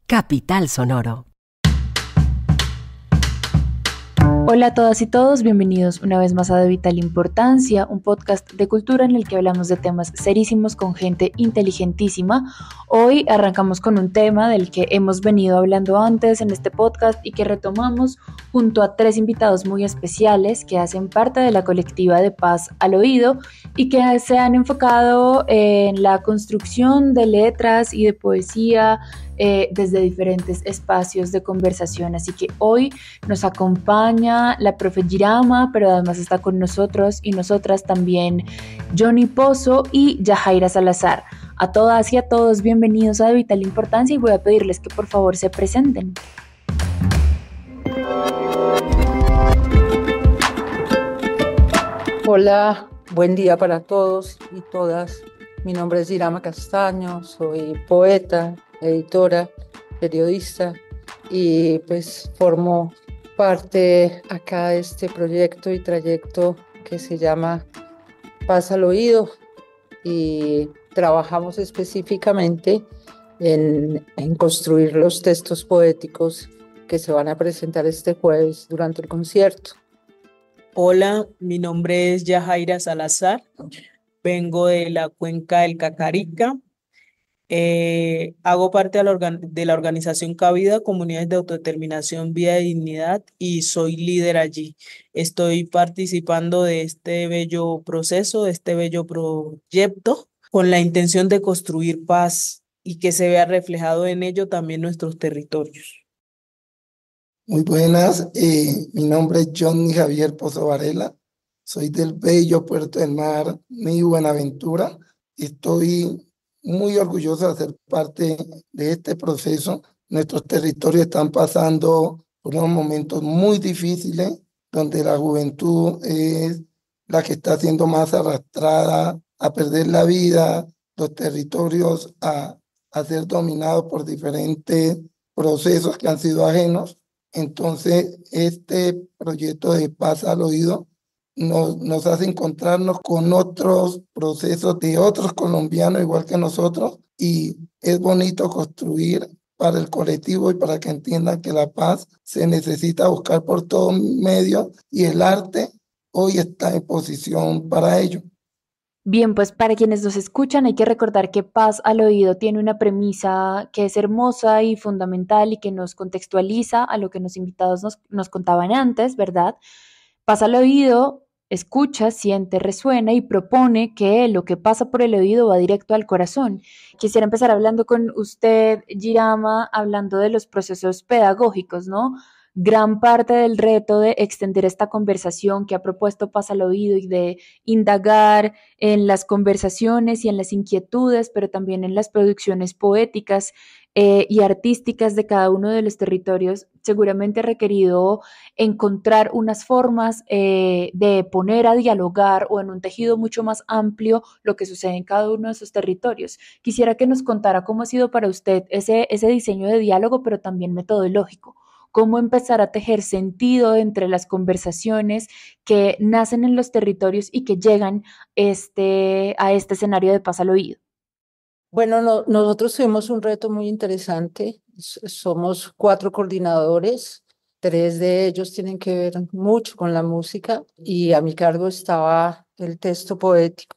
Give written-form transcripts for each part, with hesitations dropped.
Capital Sonoro. Hola a todas y todos, bienvenidos una vez más a De Vital Importancia, un podcast de cultura en el que hablamos de temas serísimos con gente inteligentísima. Hoy arrancamos con un tema del que hemos venido hablando antes en este podcast y que retomamos junto a 3 invitados muy especiales que hacen parte de la colectiva de Paz al Oído y que se han enfocado en la construcción de letras y de poesía desde diferentes espacios de conversación. Así que hoy nos acompaña la profe Girama, pero además está con nosotros y nosotras también Johnny Pozo y Yajaira Salazar. A todas y a todos, bienvenidos a De Vital Importancia y voy a pedirles que por favor se presenten. Hola, buen día para todos y todas. Mi nombre es Girama Castaño, soy poeta, editora, periodista y pues formo parte acá de este proyecto y trayecto que se llama Paz al Oído y trabajamos específicamente en construir los textos poéticos que se van a presentar este jueves durante el concierto. Hola, mi nombre es Yajaira Salazar, vengo de la cuenca del Cacarica, hago parte de la organización Cabida, Comunidades de Autodeterminación, Vida y Dignidad, y soy líder allí. Estoy participando de este bello proceso, de este bello proyecto, con la intención de construir paz y que se vea reflejado en ello también nuestros territorios. Muy buenas, mi nombre es Johnny Javier Pozo Varela, soy del bello Puerto del Mar, mi Buenaventura. Estoy muy orgulloso de ser parte de este proceso. Nuestros territorios están pasando por unos momentos muy difíciles, donde la juventud es la que está siendo más arrastrada a perder la vida, los territorios a ser dominados por diferentes procesos que han sido ajenos. Entonces, este proyecto de Paz al Oído nos hace encontrarnos con otros procesos de otros colombianos igual que nosotros, y es bonito construir para el colectivo y para que entiendan que la paz se necesita buscar por todo medio y el arte hoy está en posición para ello. Bien, pues para quienes nos escuchan hay que recordar que Paz al Oído tiene una premisa que es hermosa y fundamental y que nos contextualiza a lo que los invitados nos contaban antes, ¿verdad? Paz al Oído escucha, siente, resuena y propone que lo que pasa por el oído va directo al corazón. Quisiera empezar hablando con usted, Girama, hablando de los procesos pedagógicos, ¿no? Gran parte del reto de extender esta conversación que ha propuesto Paz al Oído y de indagar en las conversaciones y en las inquietudes, pero también en las producciones poéticas y artísticas de cada uno de los territorios, seguramente ha requerido encontrar unas formas de poner a dialogar o en un tejido mucho más amplio lo que sucede en cada uno de esos territorios. Quisiera que nos contara cómo ha sido para usted ese diseño de diálogo, pero también metodológico. Cómo empezar a tejer sentido entre las conversaciones que nacen en los territorios y que llegan a este escenario de Paz al Oído. Bueno, nosotros tuvimos un reto muy interesante. Somos 4 coordinadores, 3 de ellos tienen que ver mucho con la música y a mi cargo estaba el texto poético.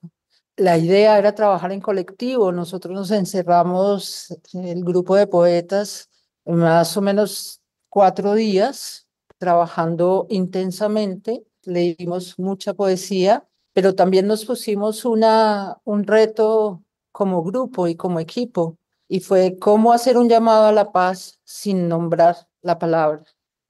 La idea era trabajar en colectivo. Nosotros nos encerramos, el grupo de poetas, más o menos 4 días, trabajando intensamente. Leímos mucha poesía, pero también nos pusimos un reto como grupo y como equipo, y fue cómo hacer un llamado a la paz sin nombrar la palabra,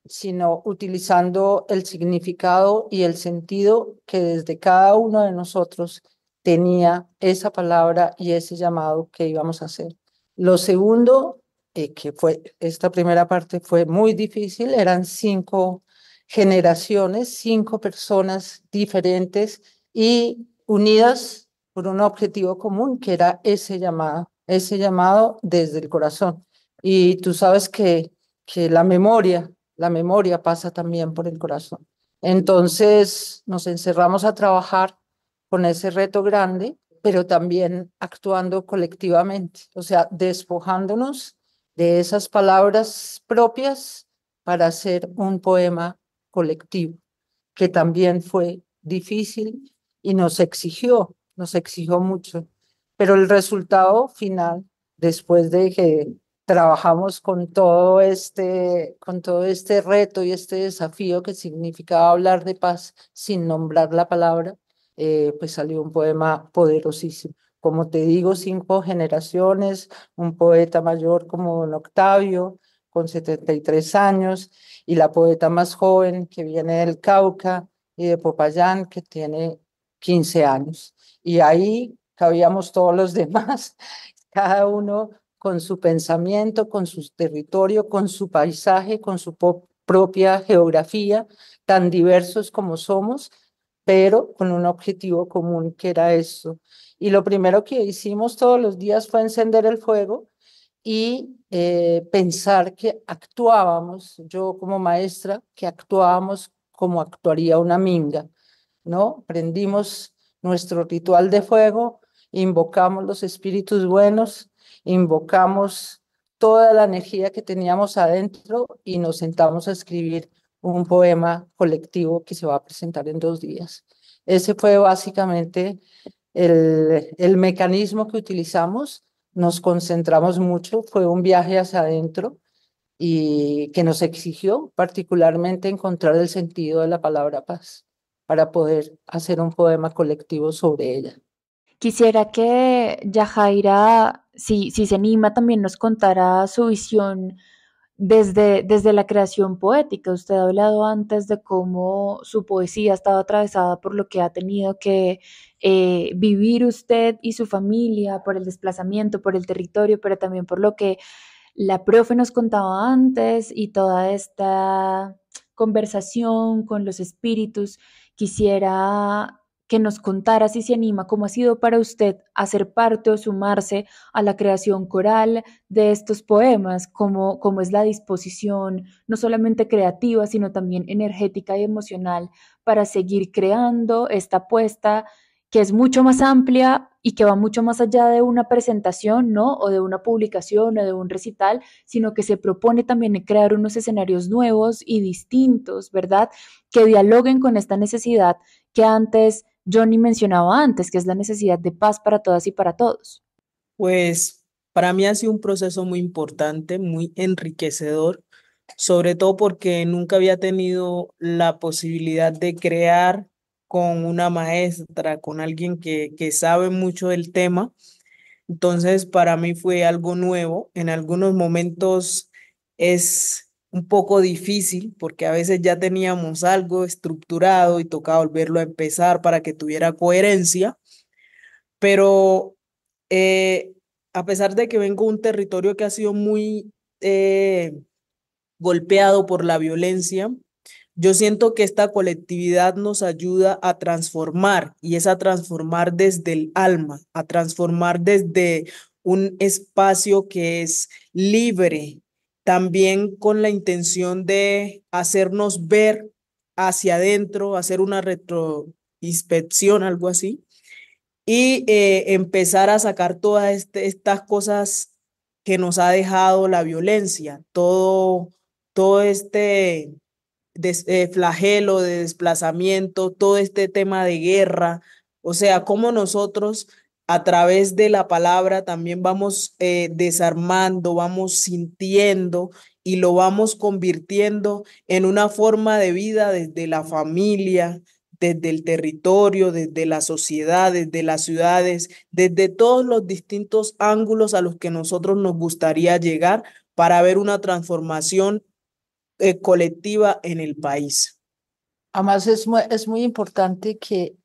sino utilizando el significado y el sentido que desde cada uno de nosotros tenía esa palabra y ese llamado que íbamos a hacer. Lo segundo, que fue esta primera parte fue muy difícil, eran 5 generaciones, 5 personas diferentes y unidas por un objetivo común, que era ese llamado desde el corazón. Y tú sabes que la memoria pasa también por el corazón. Entonces nos encerramos a trabajar con ese reto grande, pero también actuando colectivamente, o sea, despojándonos de esas palabras propias para hacer un poema colectivo, que también fue difícil y nos exigió mucho. Pero el resultado final, después de que trabajamos con todo este reto y este desafío que significaba hablar de paz sin nombrar la palabra, pues salió un poema poderosísimo. Como te digo, 5 generaciones, un poeta mayor como don Octavio, con 73 años, y la poeta más joven que viene del Cauca y de Popayán, que tiene 15 años. Y ahí cabíamos todos los demás, cada uno con su pensamiento, con su territorio, con su paisaje, con su propia geografía, tan diversos como somos, pero con un objetivo común que era eso. Y lo primero que hicimos todos los días fue encender el fuego y pensar que actuábamos, yo como maestra, que actuábamos como actuaría una minga, ¿no? Prendimos nuestro ritual de fuego, invocamos los espíritus buenos, invocamos toda la energía que teníamos adentro y nos sentamos a escribir un poema colectivo que se va a presentar en 2 días. Ese fue básicamente el mecanismo que utilizamos. Nos concentramos mucho, fue un viaje hacia adentro y que nos exigió particularmente encontrar el sentido de la palabra paz para poder hacer un poema colectivo sobre ella. Quisiera que Yajaira, si se anima, también nos contara su visión desde la creación poética. Usted ha hablado antes de cómo su poesía estaba atravesada por lo que ha tenido que vivir usted y su familia, por el desplazamiento, por el territorio, pero también por lo que la profe nos contaba antes y toda esta conversación con los espíritus. Quisiera que nos contara si se anima, cómo ha sido para usted hacer parte o sumarse a la creación coral de estos poemas, cómo es la disposición, no solamente creativa, sino también energética y emocional para seguir creando esta apuesta que es mucho más amplia y que va mucho más allá de una presentación, ¿no? O de una publicación o de un recital, sino que se propone también crear unos escenarios nuevos y distintos, ¿verdad? Que dialoguen con esta necesidad que antes Johnny mencionaba antes, que es la necesidad de paz para todas y para todos. Pues para mí ha sido un proceso muy importante, muy enriquecedor, sobre todo porque nunca había tenido la posibilidad de crear con una maestra, con alguien que sabe mucho del tema. Entonces, para mí fue algo nuevo. En algunos momentos es un poco difícil porque a veces ya teníamos algo estructurado y tocaba volverlo a empezar para que tuviera coherencia, pero eh, a pesar de que vengo de un territorio que ha sido muy golpeado por la violencia, yo siento que esta colectividad nos ayuda a transformar y es a transformar desde el alma, a transformar desde un espacio que es libre, también con la intención de hacernos ver hacia adentro, hacer una retroinspección, algo así, y empezar a sacar todas estas cosas que nos ha dejado la violencia, todo este flagelo de desplazamiento, todo este tema de guerra, o sea, cómo nosotros a través de la palabra también vamos desarmando, vamos sintiendo y lo vamos convirtiendo en una forma de vida desde la familia, desde el territorio, desde la sociedad, desde las ciudades, desde todos los distintos ángulos a los que nosotros nos gustaría llegar para ver una transformación colectiva en el país. Además, es muy importante que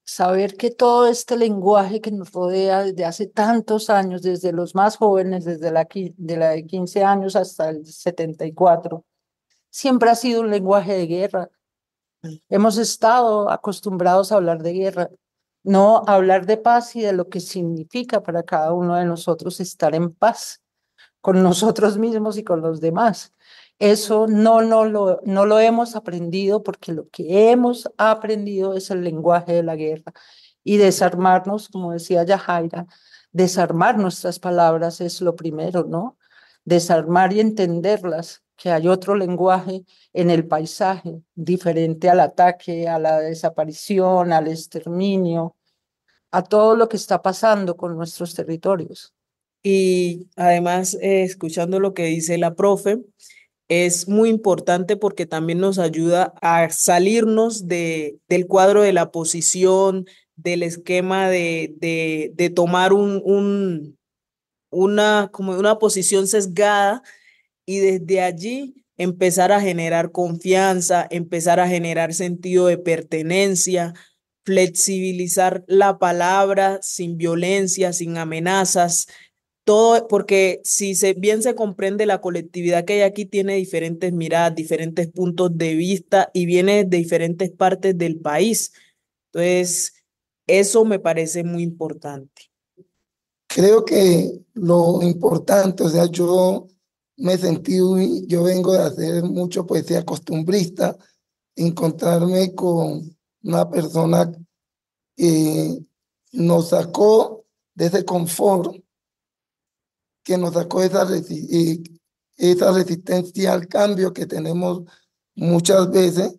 saber que todo este lenguaje que nos rodea desde hace tantos años, desde los más jóvenes, desde de la de 15 años hasta el 74, siempre ha sido un lenguaje de guerra. Hemos estado acostumbrados a hablar de guerra, no a hablar de paz y de lo que significa para cada uno de nosotros estar en paz con nosotros mismos y con los demás. Eso no lo hemos aprendido porque lo que hemos aprendido es el lenguaje de la guerra y desarmarnos, como decía Yajaira, desarmar nuestras palabras es lo primero, ¿no? desarmar y entenderlas, que hay otro lenguaje en el paisaje, diferente al ataque, a la desaparición, al exterminio, a todo lo que está pasando con nuestros territorios. Y además, escuchando lo que dice la profe, es muy importante porque también nos ayuda a salirnos del cuadro de la posición, del esquema de tomar como una posición sesgada y desde allí empezar a generar confianza, empezar a generar sentido de pertenencia, flexibilizar la palabra sin violencia, sin amenazas, todo, porque si bien se comprende la colectividad que hay aquí, tiene diferentes miradas, diferentes puntos de vista y viene de diferentes partes del país. Entonces, eso me parece muy importante. Creo que lo importante, o sea, yo vengo de hacer mucho poesía costumbrista, encontrarme con una persona que nos sacó de ese confort, que nos sacó esa resistencia al cambio que tenemos muchas veces,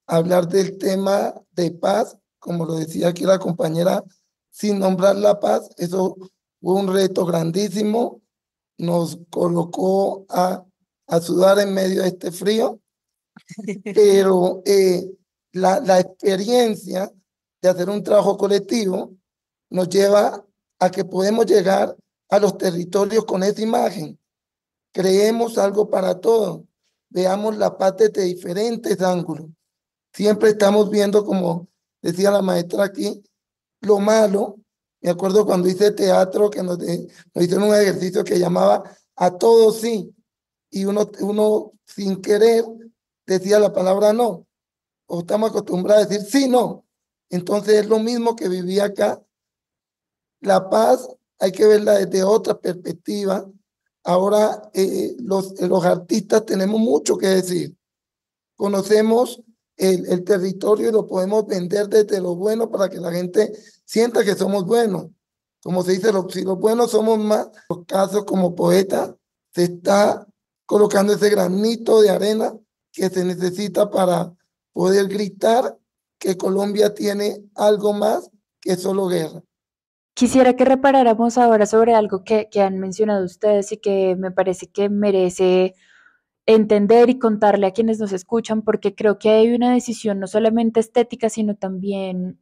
hablar del tema de paz, como lo decía aquí la compañera, sin nombrar la paz, eso fue un reto grandísimo, nos colocó a sudar en medio de este frío, pero la experiencia de hacer un trabajo colectivo nos lleva a que podemos llegar a los territorios con esa imagen. Creemos algo para todos, veamos la paz desde diferentes ángulos. Siempre estamos viendo, como decía la maestra aquí, lo malo. Me acuerdo cuando hice teatro que nos hicieron un ejercicio que llamaba a todos sí, y uno sin querer decía la palabra no, o estamos acostumbrados a decir sí, no. Entonces es lo mismo que vivía acá. La paz hay que verla desde otra perspectiva. Ahora los artistas tenemos mucho que decir. Conocemos el territorio y lo podemos vender desde lo bueno para que la gente sienta que somos buenos. Como se dice, si los buenos somos más, en los casos como poeta, se está colocando ese granito de arena que se necesita para poder gritar que Colombia tiene algo más que solo guerra. Quisiera que reparáramos ahora sobre algo que han mencionado ustedes y que me parece que merece entender y contarle a quienes nos escuchan, porque creo que hay una decisión no solamente estética, sino también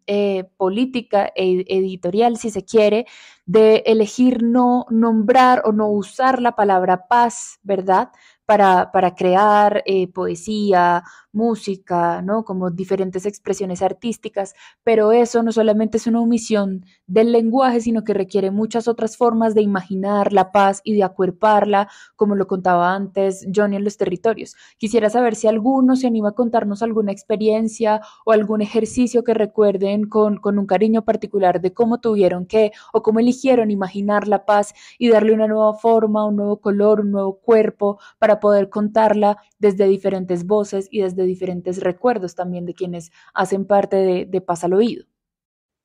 política e editorial, si se quiere, de elegir no nombrar o no usar la palabra paz, ¿verdad? Para crear poesía, música, ¿no? Como diferentes expresiones artísticas, pero eso no solamente es una omisión del lenguaje, sino que requiere muchas otras formas de imaginar la paz y de acuerparla, como lo contaba antes Johnny en los territorios. Quisiera saber si alguno se anima a contarnos alguna experiencia o algún ejercicio que recuerden con un cariño particular de cómo tuvieron que o cómo eligieron imaginar la paz y darle una nueva forma, un nuevo color, un nuevo cuerpo para poder contarla desde diferentes voces y desde diferentes recuerdos también de quienes hacen parte de Paz al Oído.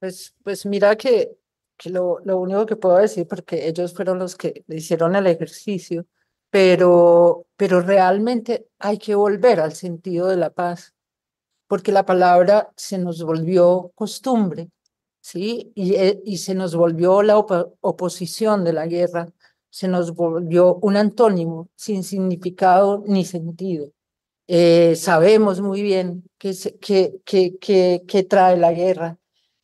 Pues mira que lo único que puedo decir, porque ellos fueron los que hicieron el ejercicio, pero realmente hay que volver al sentido de la paz, porque la palabra se nos volvió costumbre, ¿sí? Y se nos volvió la oposición de la guerra, se nos volvió un antónimo sin significado ni sentido. Sabemos muy bien qué trae la guerra,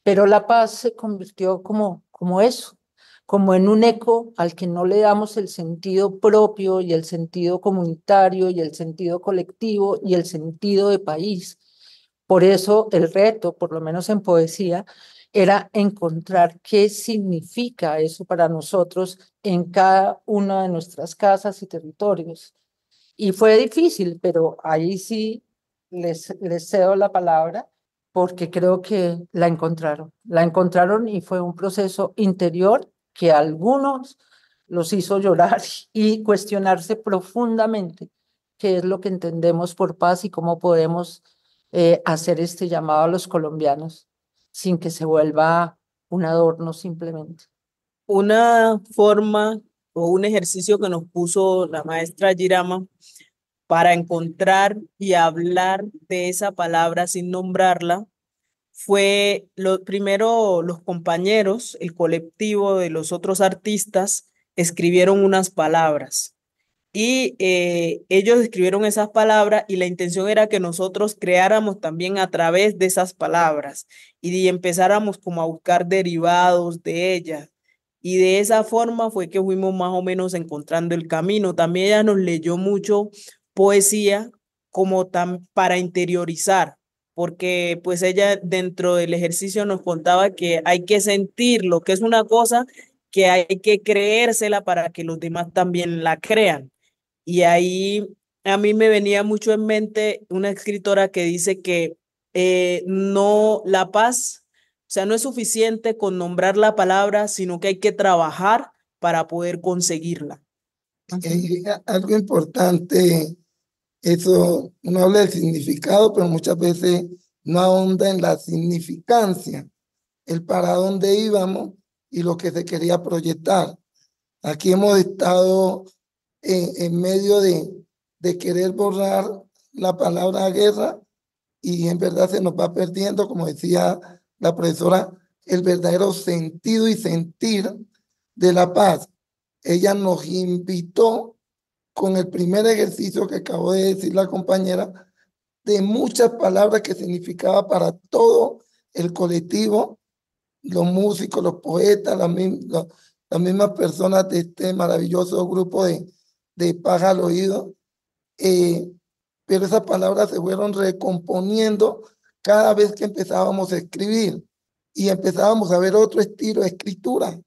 pero la paz se convirtió como eso, como en un eco al que no le damos el sentido propio y el sentido comunitario y el sentido colectivo y el sentido de país. Por eso el reto, por lo menos en poesía, era encontrar qué significa eso para nosotros en cada una de nuestras casas y territorios. Y fue difícil, pero ahí sí les cedo la palabra porque creo que la encontraron. La encontraron y fue un proceso interior que a algunos los hizo llorar y cuestionarse profundamente qué es lo que entendemos por paz y cómo podemos hacer este llamado a los colombianos sin que se vuelva un adorno simplemente. Una forma o un ejercicio que nos puso la maestra Girama para encontrar y hablar de esa palabra sin nombrarla, fue lo primero los compañeros, el colectivo de los otros artistas escribieron unas palabras y ellos escribieron esas palabras y la intención era que nosotros creáramos también a través de esas palabras y empezáramos como a buscar derivados de ellas. Y de esa forma fue que fuimos más o menos encontrando el camino. También ella nos leyó mucho poesía como para interiorizar, porque pues ella dentro del ejercicio nos contaba que hay que sentir lo que es una cosa, que hay que creérsela para que los demás también la crean. Y ahí a mí me venía mucho en mente una escritora que dice que no, la paz, o sea, no es suficiente con nombrar la palabra, sino que hay que trabajar para poder conseguirla. Algo importante, eso uno habla del significado, pero muchas veces no ahonda en la significancia, el para dónde íbamos y lo que se quería proyectar. Aquí hemos estado en medio de querer borrar la palabra guerra y en verdad se nos va perdiendo, como decía la profesora, el verdadero sentido y sentir de la paz. Ella nos invitó con el primer ejercicio que acabó de decir la compañera, de muchas palabras que significaba para todo el colectivo, los músicos, los poetas, las mismas personas de este maravilloso grupo de Paz al Oído. Pero esas palabras se fueron recomponiendo cada vez que empezábamos a escribir y empezábamos a ver otro estilo de escritura.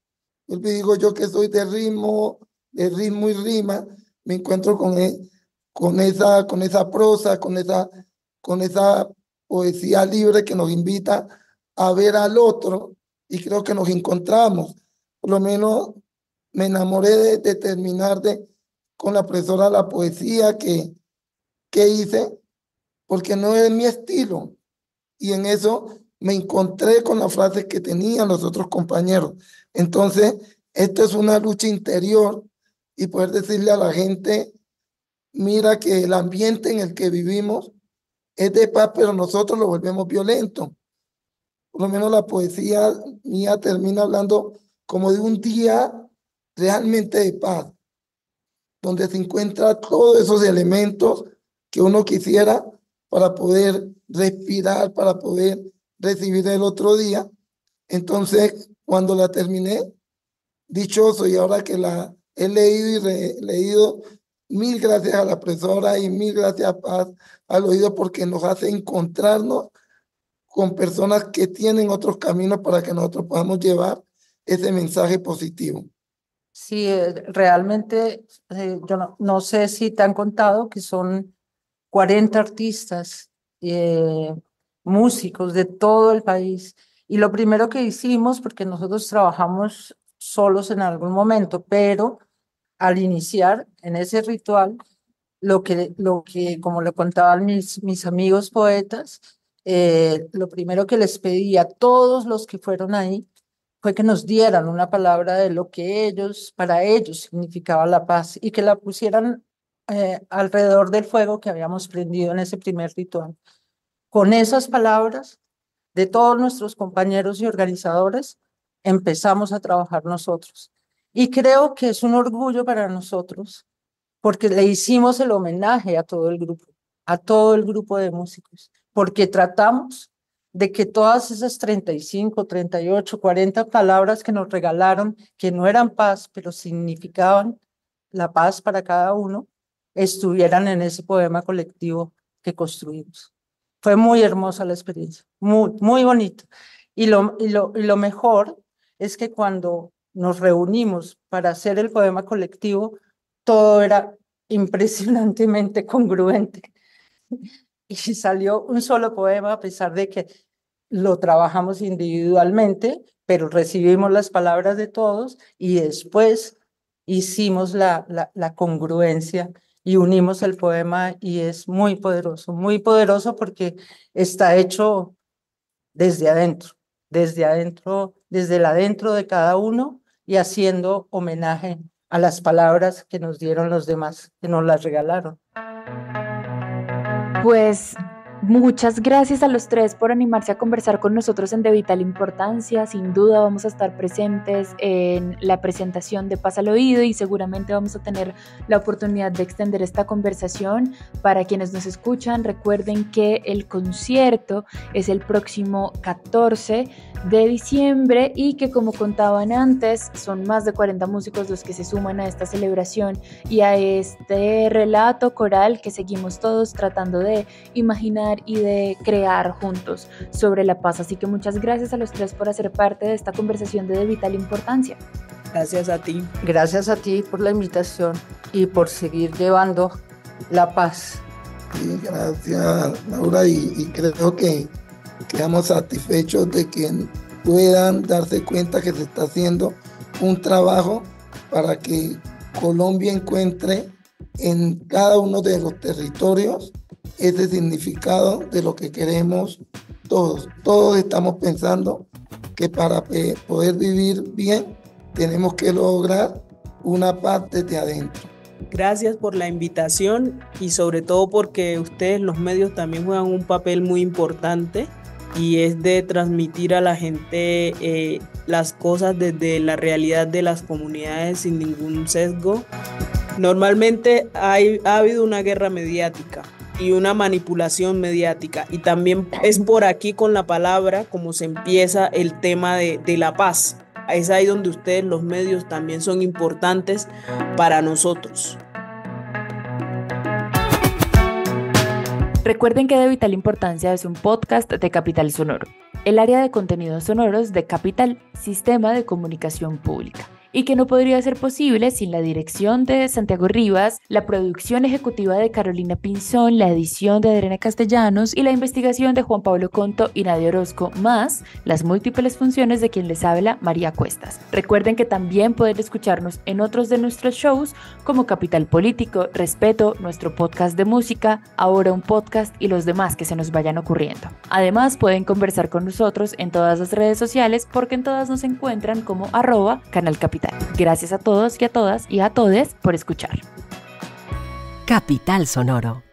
Yo digo yo que soy de ritmo y rima, me encuentro con esa prosa, con esa poesía libre que nos invita a ver al otro y creo que nos encontramos. Por lo menos me enamoré de terminar con la profesora la poesía que hice, porque no es mi estilo. Y en eso me encontré con las frases que tenían los otros compañeros. Entonces, esto es una lucha interior y poder decirle a la gente, mira que el ambiente en el que vivimos es de paz, pero nosotros lo volvemos violento. Por lo menos la poesía mía termina hablando como de un día realmente de paz, donde se encuentran todos esos elementos que uno quisiera para poder respirar, para poder recibir el otro día. Entonces, cuando la terminé, dichoso, y ahora que la he leído y releído, mil gracias a la profesora y mil gracias a Paz al Oído porque nos hace encontrarnos con personas que tienen otros caminos para que nosotros podamos llevar ese mensaje positivo. Sí, realmente yo no sé si te han contado que son 40 artistas, músicos de todo el país. Y lo primero que hicimos, porque nosotros trabajamos solos en algún momento, pero al iniciar en ese ritual, como le contaban mis amigos poetas, lo primero que les pedí a todos los que fueron ahí fue que nos dieran una palabra de lo que para ellos significaba la paz y que la pusieran alrededor del fuego que habíamos prendido en ese primer ritual. Con esas palabras de todos nuestros compañeros y organizadores, empezamos a trabajar nosotros. Y creo que es un orgullo para nosotros porque le hicimos el homenaje a todo el grupo de músicos, porque tratamos de que todas esas 35, 38, 40 palabras que nos regalaron, que no eran paz, pero significaban la paz para cada uno, estuvieran en ese poema colectivo que construimos. Fue muy hermosa la experiencia, muy, muy bonito. Y lo mejor es que cuando nos reunimos para hacer el poema colectivo, todo era impresionantemente congruente. Y salió un solo poema a pesar de que lo trabajamos individualmente, pero recibimos las palabras de todos y después hicimos la congruencia y unimos el poema y es muy poderoso porque está hecho desde adentro, desde el adentro de cada uno y haciendo homenaje a las palabras que nos dieron los demás, que nos las regalaron. Pues muchas gracias a los tres por animarse a conversar con nosotros en De Vital Importancia. Sin duda vamos a estar presentes en la presentación de Paz al Oído y seguramente vamos a tener la oportunidad de extender esta conversación. Para quienes nos escuchan, recuerden que el concierto es el próximo 14 de diciembre y que, como contaban antes, son más de 40 músicos los que se suman a esta celebración y a este relato coral que seguimos todos tratando de imaginar y de crear juntos sobre la paz. Así que muchas gracias a los tres por hacer parte de esta conversación de vital importancia. Gracias a ti. Gracias a ti por la invitación y por seguir llevando la paz. Sí, gracias, Laura, y creo que quedamos satisfechos de que puedan darse cuenta que se está haciendo un trabajo para que Colombia encuentre en cada uno de los territorios ese significado de lo que queremos todos. Todos estamos pensando que para poder vivir bien tenemos que lograr una paz desde adentro. Gracias por la invitación y sobre todo porque ustedes, los medios, también juegan un papel muy importante y es de transmitir a la gente las cosas desde la realidad de las comunidades sin ningún sesgo. Normalmente ha habido una guerra mediática y una manipulación mediática y también es por aquí con la palabra como se empieza el tema de la paz. Es ahí donde ustedes, los medios, también son importantes para nosotros. Recuerden que De Vital Importancia es un podcast de Capital Sonoro, el área de contenidos sonoros de Capital, Sistema de Comunicación Pública, y que no podría ser posible sin la dirección de Santiago Rivas, la producción ejecutiva de Carolina Pinzón, la edición de Adriana Castellanos y la investigación de Juan Pablo Conto y Nadia Orozco, más las múltiples funciones de quien les habla, María Cuestas. Recuerden que también pueden escucharnos en otros de nuestros shows como Capital Político, Respeto, nuestro podcast de música, Ahora un podcast y los demás que se nos vayan ocurriendo. Además, pueden conversar con nosotros en todas las redes sociales porque en todas nos encuentran como @canalcapital. Gracias a todos y a todas y a todes por escuchar. Capital Sonoro.